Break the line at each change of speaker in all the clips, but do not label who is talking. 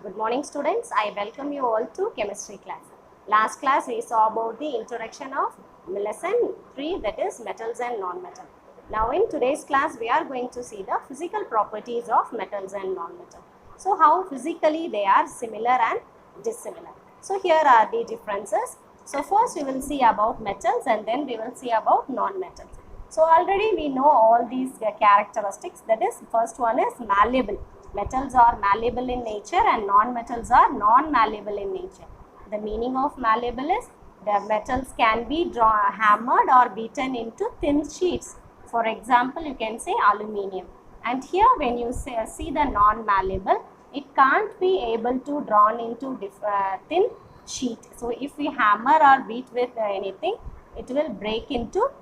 Good morning students, I welcome you all to chemistry class. Last class we saw about the introduction of lesson 3, that is metals and non-metal. Now in today's class we are going to see the physical properties of metals and non-metal. So how physically they are similar and dissimilar. So here are the differences. So first we will see about metals and then we will see about non-metals. So already we know all these characteristics, that is first one is malleable. Metals are malleable in nature and non-metals are non-malleable in nature. The meaning of malleable is the metals can be hammered or beaten into thin sheets. For example, you can say aluminium. And here when you see the non-malleable, it can't be able to drawn into thin sheet. So if we hammer or beat with anything, it will break into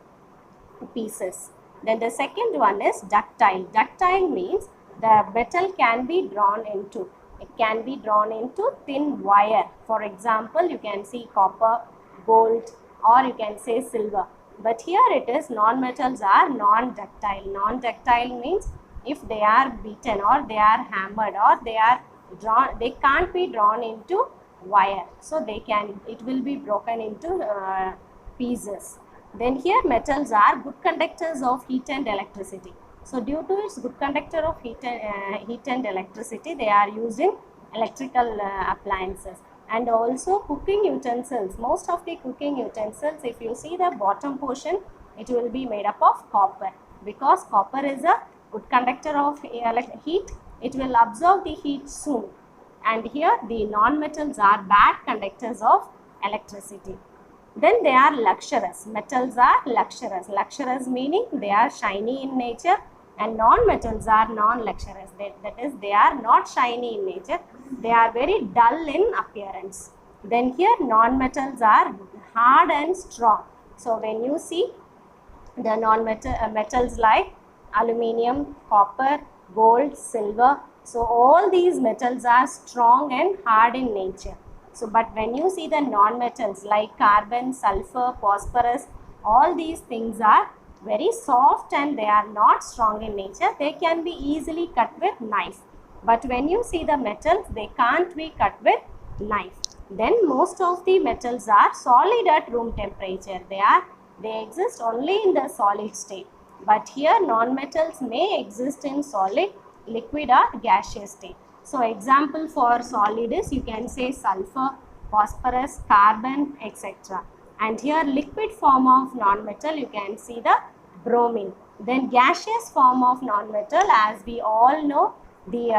pieces. Then the second one is ductile. Ductile means the metal can be drawn into. It can be drawn into thin wire. For example, you can see copper, gold, or you can say silver. But here it is non-metals are non-ductile. Non-ductile means if they are beaten or they are hammered or they are drawn, they can't be drawn into wire. So it will be broken into pieces. Then here metals are good conductors of heat and electricity. So due to its good conductor of heat and electricity, they are used in electrical appliances and also cooking utensils. Most of the cooking utensils, if you see the bottom portion, it will be made up of copper, because copper is a good conductor of heat. It will absorb the heat soon. And here the non-metals are bad conductors of electricity. Then they are luxurious. Metals are luxurious. Luxurious meaning they are shiny in nature, and non-metals are non-luxurious. That is, they are not shiny in nature. They are very dull in appearance. Then here non-metals are hard and strong. So when you see the metals like aluminium, copper, gold, silver, so all these metals are strong and hard in nature. So, but when you see the non-metals like carbon, sulfur, phosphorus, all these things are very soft and they are not strong in nature. They can be easily cut with knife. But when you see the metals, they can't be cut with knife. Then most of the metals are solid at room temperature. They exist only in the solid state. But here non-metals may exist in solid, liquid or gaseous state. So example for solid is, you can say sulfur, phosphorus, carbon, etc. And here liquid form of non-metal, you can see the bromine. Then gaseous form of non-metal, as we all know, the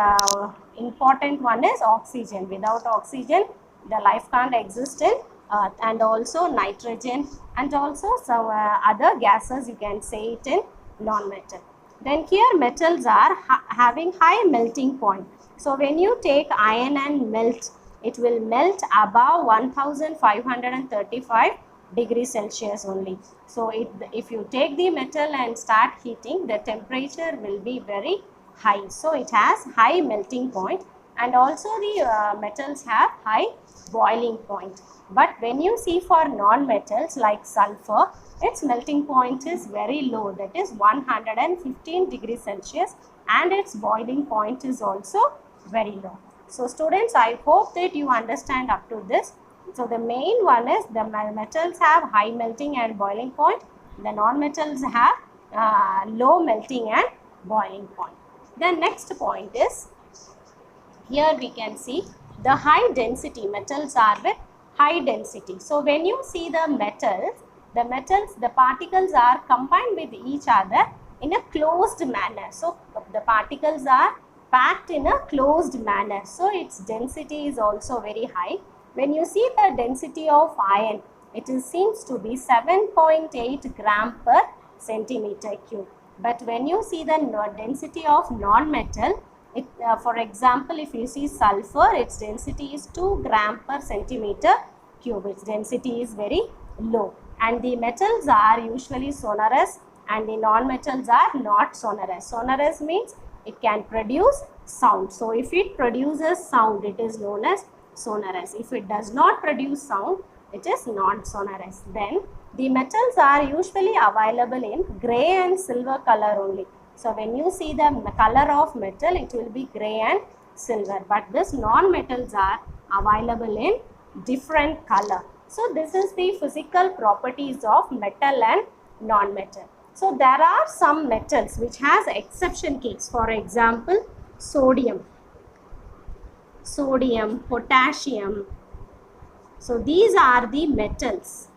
important one is oxygen. Without oxygen, the life can't exist in earth. And also nitrogen and also some other gases, you can say it in non-metal. Then here metals are having high melting point. So when you take iron and melt, it will melt above 1535 degrees Celsius only. So if you take the metal and start heating, the temperature will be very high. So it has high melting point, and also the metals have high boiling point. But when you see for non-metals like sulfur, its melting point is very low, that is 115 degrees Celsius, and its boiling point is also very low. So students, I hope that you understand up to this. So the main one is the metals have high melting and boiling point. The non-metals have low melting and boiling point. The next point is, here we can see the high density. Metals are with high density. So when you see the particles are combined with each other in a closed manner. So the particles are packed in a closed manner. So its density is also very high. When you see the density of iron, it seems to be 7.8 gram per centimeter cube. But when you see the density of non-metal, for example, if you see sulfur, its density is 2 gram per centimeter cube. Its density is very low. And the metals are usually sonorous and the non-metals are not sonorous. Sonorous means it can produce sound. So if it produces sound, it is known as sonorous. If it does not produce sound, it is non-sonorous. Then the metals are usually available in grey and silver color only. So when you see the color of metal, it will be grey and silver, but this non-metals are available in different color. So this is the physical properties of metal and non-metal. So there are some metals which has exception case. For example, sodium, potassium. So these are the metals.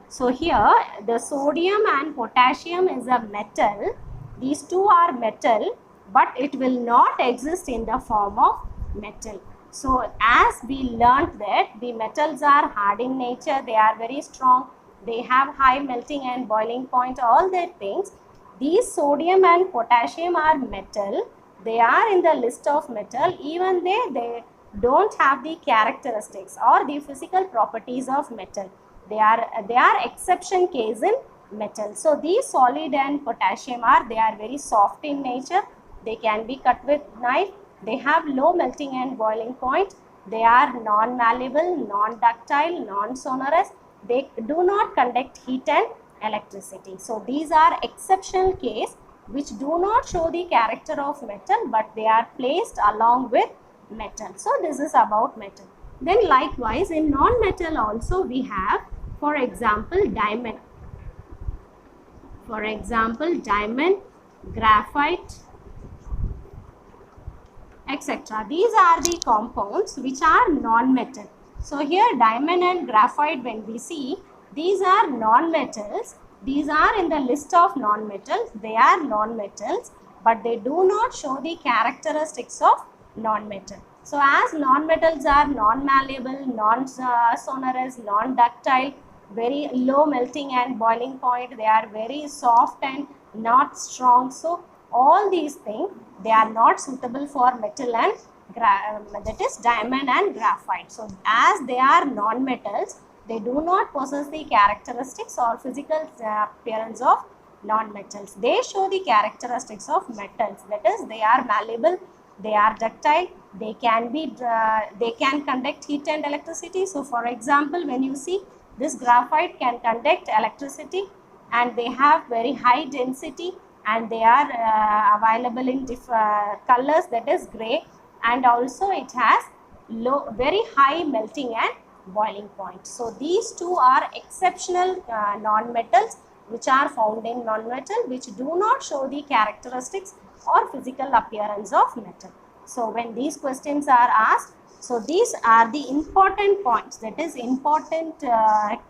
So here the sodium and potassium is a metal. These two are metal, but it will not exist in the form of metal. So as we learnt that the metals are hard in nature, they are very strong, they have high melting and boiling point, all that things. These sodium and potassium are metal. They are in the list of metal, even they don't have the characteristics or the physical properties of metal. They are exception case in metal. So these solid and potassium they are very soft in nature. They can be cut with knife. They have low melting and boiling point. They are non-malleable, non-ductile, non-sonorous. They do not conduct heat and electricity. So these are exceptional case which do not show the character of metal, but they are placed along with metal. So this is about metal. Then likewise in non-metal also we have, for example, diamond. For example, diamond, graphite, etc. These are the compounds which are non-metal. So here diamond and graphite, when we see, these are non-metals. These are in the list of non-metals. They are non-metals, but they do not show the characteristics of non-metal. So as non-metals are non-malleable, non-sonorous, non-ductile, very low melting and boiling point, they are very soft and not strong. So all these things, they are not suitable for metal and that is diamond and graphite. So as they are non-metals, they do not possess the characteristics or physical appearance of non-metals. They show the characteristics of metals, that is they are malleable, they are ductile, they can conduct heat and electricity. So for example, when you see this graphite can conduct electricity, and they have very high density, and they are available in different colors, that is grey, and also it has very high melting and boiling point. So these two are exceptional non-metals which are found in non-metal, which do not show the characteristics or physical appearance of metal. So when these questions are asked, so these are the important points, that is important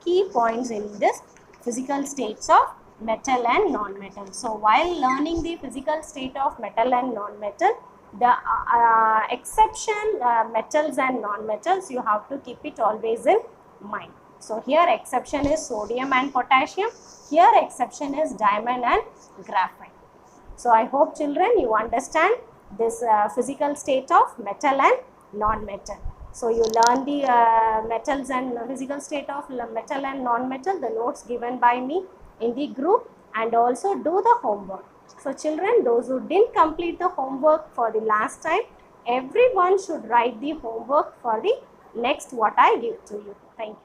key points in this physical states of metal and non-metal. So while learning the physical state of metal and non-metal, the exception metals and non-metals, you have to keep it always in mind. So here exception is sodium and potassium, here exception is diamond and graphite. So I hope children you understand this physical state of metal and non-metal. So you learn the metals and physical state of metal and non-metal, the notes given by me in the group, and also do the homework. So children, those who didn't complete the homework for the last time, everyone should write the homework for the next what I give to you. Thank you.